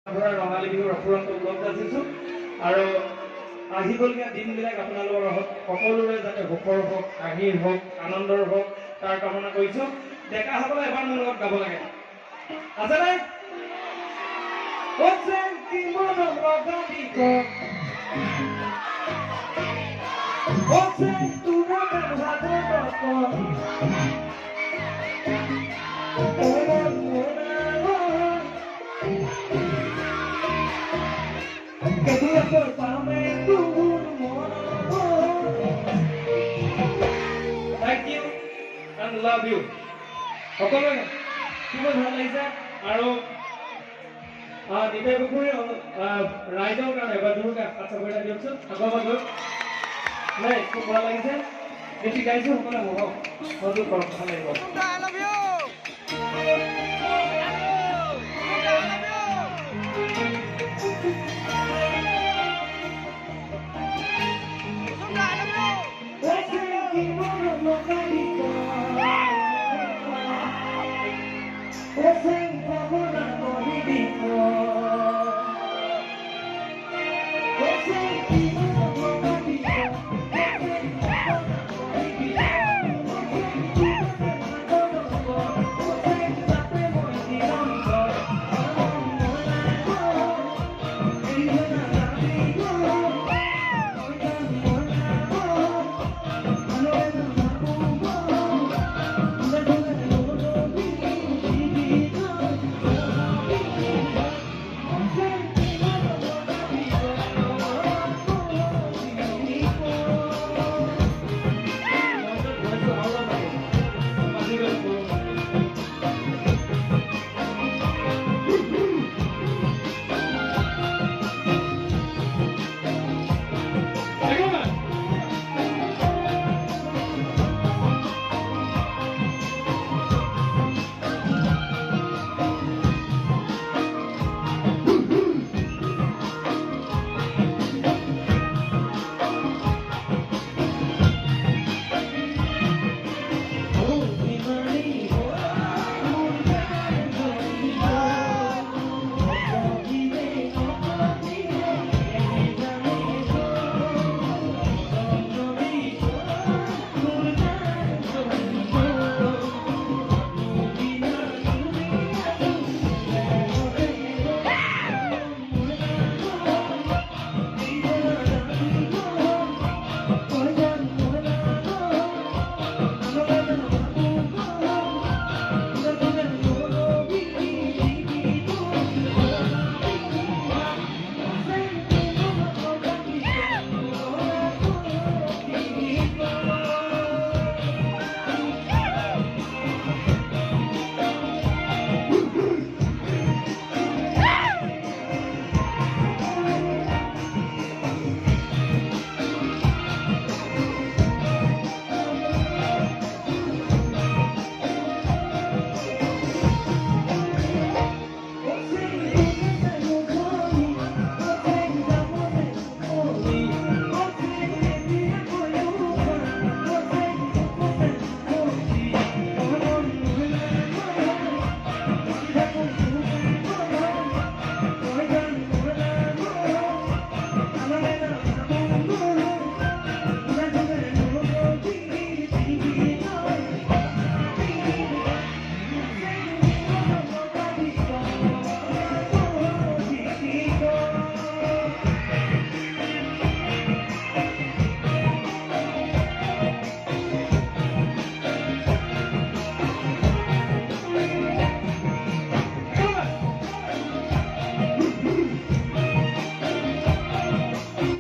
ৰঙালী বিহুৰ অফুৰন্ত উপলব্ধ আছিছো আৰু আহিবলগীয়া দিনবিলাক আপোনালোকৰ সকলোৰে যাতে সুখৰ হওক, হাঁহিৰ হওক, আনন্দৰ হওক তাৰ কামনা কৰিছো। ডেকাসকলে এবাৰ মোৰ লগত গাব লাগে। আছেনে? Thank you and love you. সকলোৱে খুব ভাল লাগিছে আৰু দীপে পুখুৰী ৰাইজৰ কাৰণে এবাৰ জোৰকে হাত চাপৰি দিয়কচোন। আগৰ নাই খুব ভাল লাগিছে। বেছি গাইছো সকলোৱে হওক সহযোগ কৰক, ভাল লাগিব।